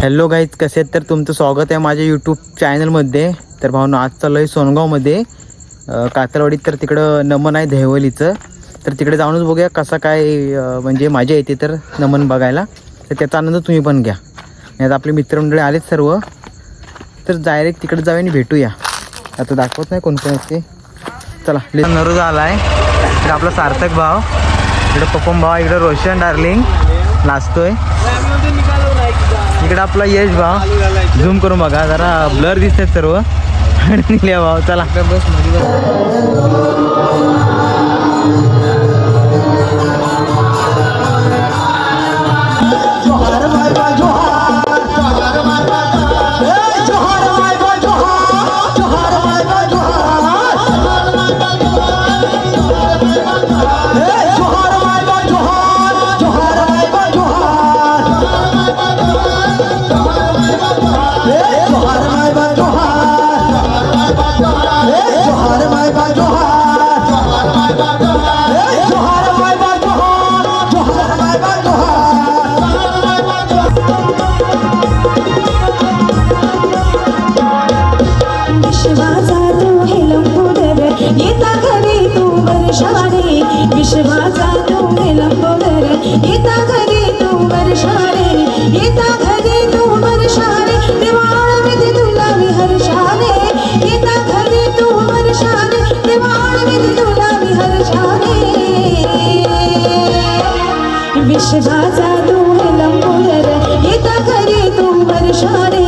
Hello guys, कसे आहेत? तर तुमचं स्वागत आहे माझ्या यूट्यूब चॅनलमध्ये. तर भावना आज चाललो आहे सोनगावमध्ये कातरवाडीत. तर तिकडं नमन आहे दहिवलीचं. तर तिकडे जाऊनच बघूया कसा काय म्हणजे मजा येते तर नमन बघायला. तर त्याचा आनंद तुम्ही पण घ्या. आता आपले मित्रमंडळी आलेत सर्व, तर डायरेक्ट तिकडे जाऊया आणि भेटूया. आता दाखवत नाही कोण कोण असते. चला, नरोज आला आहे. तर आपला सार्थक भाव, इकडं पप्पम भाव, इकडं रोशन डार्लिंग नाचतोय. इकडे आपला यश भाव, झूम करून बघा जरा ब्लर दिसतात सर्व. आणि निल्या भाव, चला बस विश्वाचा तू लंबोदर येता घरी तू वर्षाने येता घरी तू वर्षाने दिवाळ विधी तुला विहर्षाने येता घरी तू वर्षाने दिवाळ विधी तुला विहर्षाने विश्वाचा तू लंबोदर येता घरी तू वर्षाने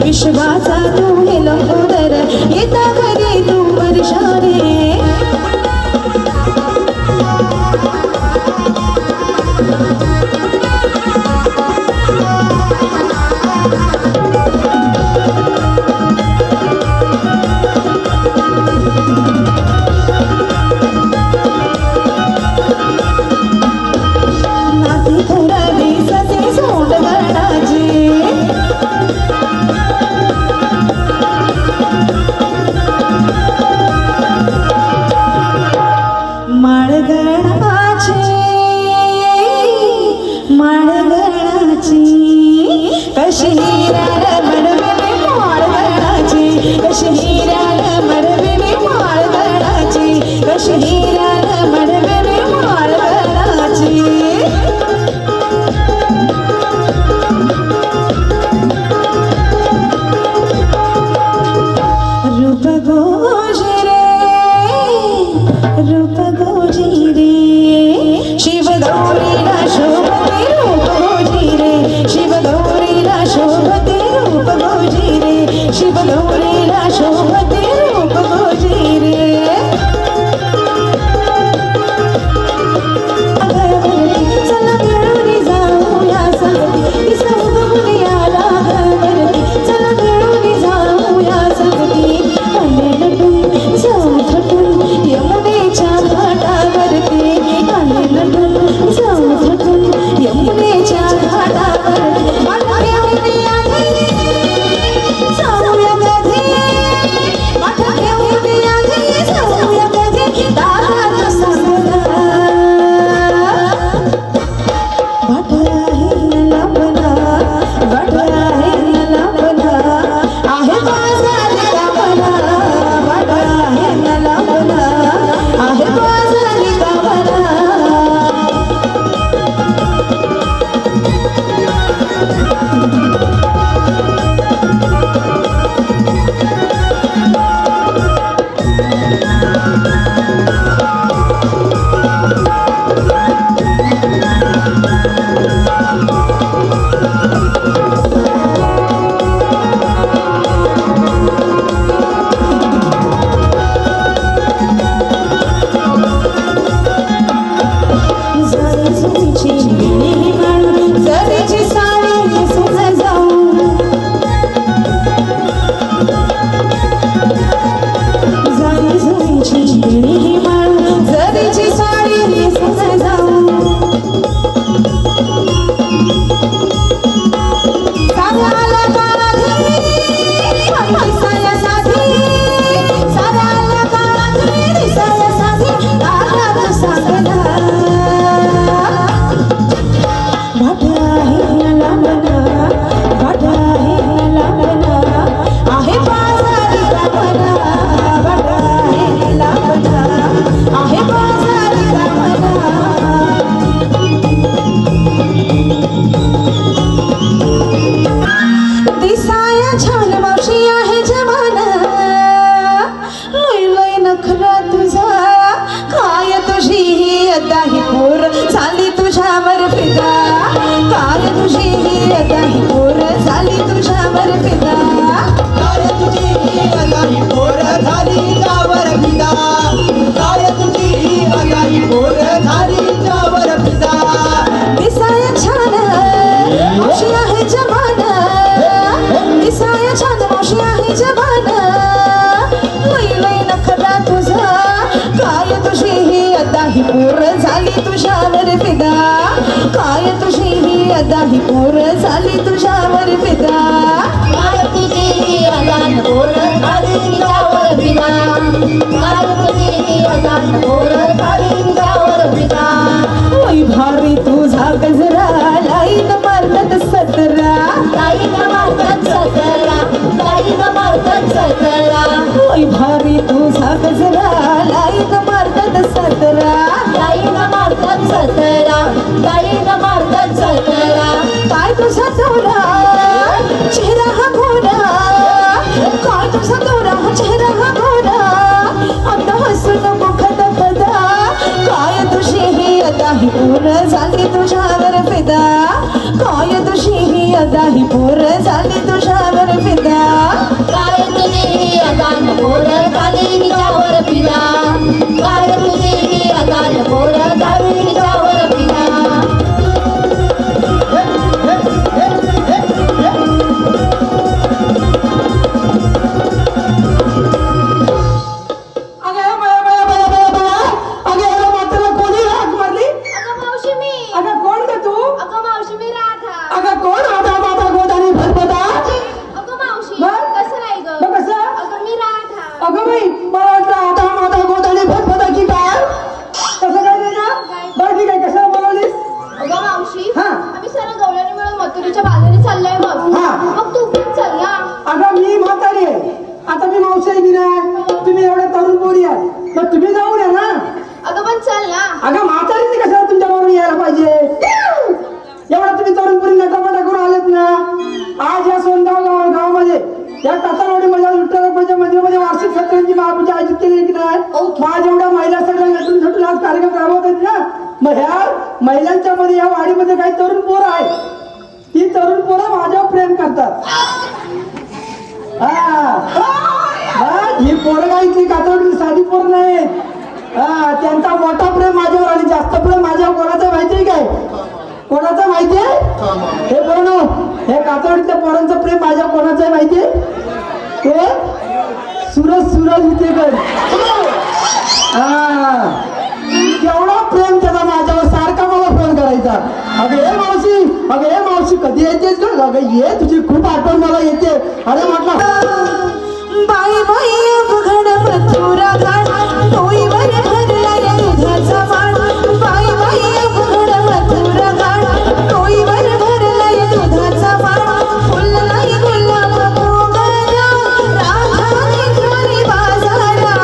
विश्वाचा तू लंबोदर येता घरी तू वर्षाने आता ही पोर झाली तुझ्यावर फिदा काय तुझी ही अगाई पोर झाली त्यावर फिदा काय तुझी ही अगाई पोर झाली त्यावर फिदा दिसाया छान मावशी आहे जवान दिसाया छान मावशी आहे जवान लय नखरा तुझा काय तुझी ही आता ही पोर झाली तुझ्यावर फिदा काय तुझी ही आता ही पोर झाली तुझ्यावर फिदा काय तुझी ही अगान पोर झाली त्यावर फिदा काय तुझी ही अगान पोर झाली त्यावर फिदा ओय भारी तुझा गजरा लाईन मारतात सतरा लाईन मारतात सतरा लाईन मारतात सतरा ओय भारी तुझा गजरा लाईन मारतात सतरा लाईन मारतात सतरा लाईन मारतात सतरा काय तुझा दोरा चेहरा हा गोरा काय तुझा दोरा चेहरा हा गोरा आता हसून मुखत पदा काय तुझी ही आता ही पोर झाली तुझ्यावर फिदा काय तुझी ही आता ही पोर झाली तुझ्यावर फिदा काय तुझी ही अगान पोर झाली त्यावर फिदा काय तुझी ही अगान पोर झाली त्यावर फिदा अगं मावशी मी अगं मावशी मी राधा अगं मावशी कसं नाही ग अगं मी राधा अगं बाई मला वाटलं आता माझा गोद आणि फटफटा की काय तसं काय नाही ना बरं ठीक आहे कशाला बोलवलीस अगं मावशी हा. आम्ही सर्व गवळणी मिळून मथुरीच्या बाजारी चाललोय मग हा. मग तू पण चल ना अगं मी म्हातारी आहे आता मी मावशी आहे की नाही तुम्ही एवढ्या तरुण पोरी आहे मग तुम्ही जाऊन या ना अगं पण चल ना अगं म्हातारीने कशाला तुमच्या बरोबर यायला पाहिजे एवढा तुम्ही तरुण पोरी नटापटा करून आलेत ना आज या सोनगाव गावामध्ये या कातरवाडी माझ्या विठ्ठलाच्या मंदिरामध्ये वार्षिक सत्रांची महापूजा आयोजित केली की नाही माझ्या एवढ्या महिला सगळ्या नटून थटून आज कार्यक्रम राबवतात ना मग ह्या महिलांच्या मध्ये या वाडीमध्ये काही तरुण पोरं आहेत ती तरुण पोरं माझ्यावर प्रेम करतात ही पोरं काय इथली कातरवाडी साधी पोरं नाहीत त्यांचा मोठा प्रेम माझ्यावर आणि जास्त प्रेम माझ्यावर कोणाचं माहितीये काय कोणाचं माहितीये हे बोलणं हे कातरवाडीतल्या पोरांचं प्रेम माझ्या कोणाचं आहे माहितीये ते सूरज विटेकर केवढा प्रेम त्याचा माझ्यावर सारखा मला फोन करायचा अगं हे मावशी कधी येतेस का अगं ये तुझी खूप आठवण मला येते अरे म्हटलं बाई बाई अवघड मथुरा घाट डोईवर भरलाय दुधाचा वाण बाई बाई अवघड मथुरा घाट डोईवर भरलाय दुधाचा वाण फुललाय गुलाब मोगरा राधा निघाली बाजारा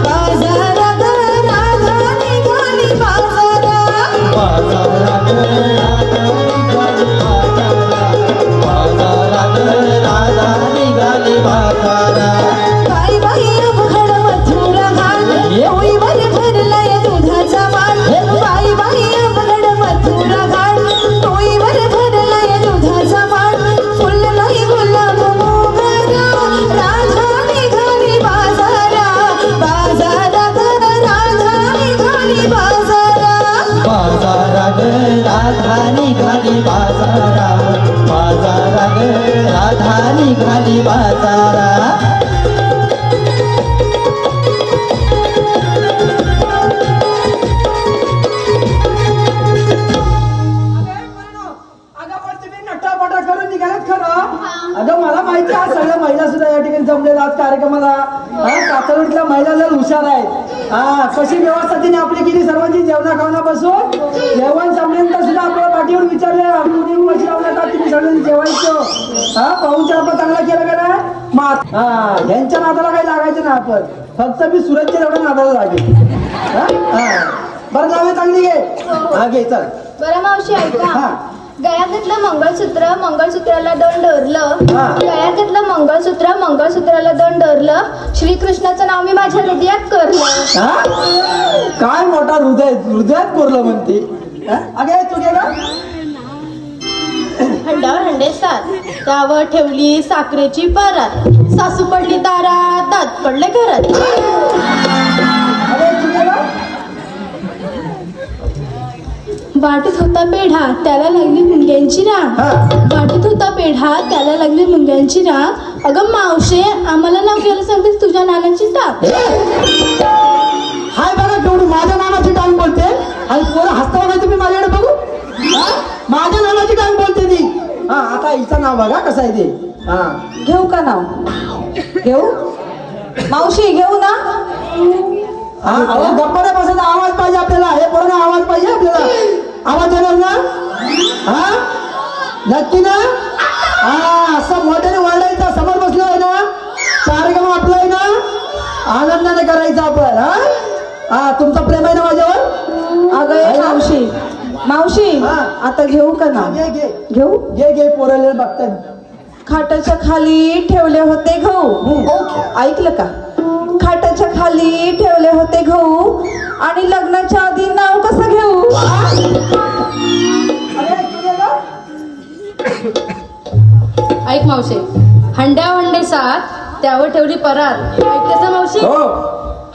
बाजारात राधा निघाली बाजारा बाई बाई अवघड मथुरा घाट डोईवर भरलाय दुधाचा वाण बाई बाई अवघड मथुरा घाट डोईवर भरलाय दुधाचा वाण फुललाय गुलाब मोगरा राधा निघाली बाजारा बाजारात राधा निघाली बाजारा राधा निघाली बाजारा नटापटा करून निघालात खरं अगं मला माहिती आहे सगळ्या महिला सुद्धा या ठिकाणी जमलेल्या आज कार्यक्रमाला कातरवाडीतल्या महिला लय हुशार आहेत कशी व्यवस्था तिने आपली केली सर्वांची जेवणा खावणा बसून जेवण जमल्यानंतर सुद्धा आपल्या पाठीवर विचारले मशी लावण्यात तुम्ही सगळ्यांनी जेवायचं पाहून आपण चांगला केलं का नाही यांच्या नादाला काही लागायचं ना आपण फक्त मी सुरतच्या एवढ्या नादाला लागेल बरं नावे चांगली घे घे चल बरं मावशी ऐका हा गळ्यात घातलं मंगळसूत्राला दोन डोरलं गळ्यात घातलं मंगळसूत्राला दोन डोरलं श्रीकृष्णाचं नाव मी माझ्या हृदयात करलं काय मोठा हृदयात कोरलं म्हणते अगे तू गे हंड्यावर हंडे सात त्यावर ठेवली साखरेची परात सासू पडली दारात दात पडले घरात अरे तुझ्या का? वाटत होता पेढा त्याला लागली मुंग्यांची राग हा. वाटत होता पेढा त्याला लागली मुंग्यांची राग अगं मावशे आम्हाला नाव घ्यायला सांगतेस तुझ्या नानाची टाक हाय बघा केवढी माझ्या नानाची टांग बोलते आणि पोरं हसता बघा तुम्ही माझ्याकडे बघू हा? माझ्या नानाची टांग बोलते ती हा आता हिचं नाव बघा कसं आहे ते हा घेऊ का नाव घेऊ मावशी घेऊ ना हा अहो गप्पा नाही बसायचा आवाज पाहिजे आपल्याला हे पोरांना आवाज पाहिजे आपल्याला आवाज येणार ना हा नक्की ना हा असं मोठ्याने वरडायचं समोर बसलो आहे ना कार्यक्रम आपला आहे ना आनंदाने करायचा आपण हा हा तुमचं प्रेम आहे ना माझ्यावर अगं आहे ए ना? मावशी मावशी हा. आता घेऊ का नाव घे घे घेऊ घे पोराला बघतात खाटाच्या खाली ठेवले होते गहू ऐकलं का खाटाच्या खाली ठेवले होते गहू आणि लग्नाच्या आधी नाव कसं घेऊ अरे तुझ्या का? ऐक मावशे हंड्या हंडे सात त्यावर ठेवली परात ऐकतेस ना मावशी हो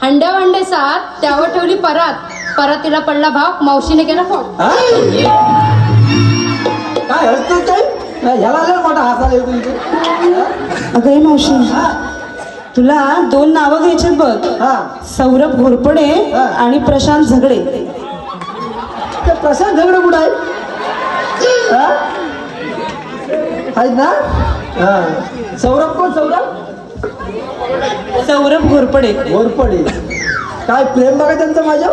हंड्या हंडे सात त्यावर ठेवली परात परातीला पडला भाव मावशीने केला फोन हा? काय हसतो काय ह्याला लय मोठा हसायला येतो इथे अगं ए मावशी तुला 2 नावं घ्यायचे बघ हा सौरभ घोरपडे हा. आणि प्रशांत झगडे ते प्रशांत झगडे कुठं आहे हा? आहेत ना हा सौरभ कोण सौरभ सौरभ घोरपडे घोरपडे काय प्रेम बघा त्यांचं माझ्या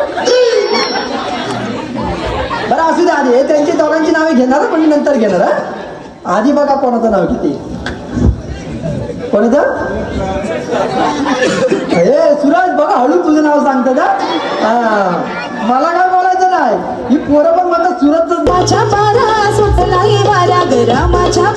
बरं असू दे आधी हे त्यांची दोघांची नावे घेणार पण मी नंतर घेणार हा आधी बघा कोणाचं नाव किती कोणाचं हे सुरज बघा हळू तुझं नाव सांगतं का हा मला काय बोलायचं नाही ही पोरं पण म्हणतात सुरतच माझ्या पारा सुटला वाऱ्या गरा माझ्या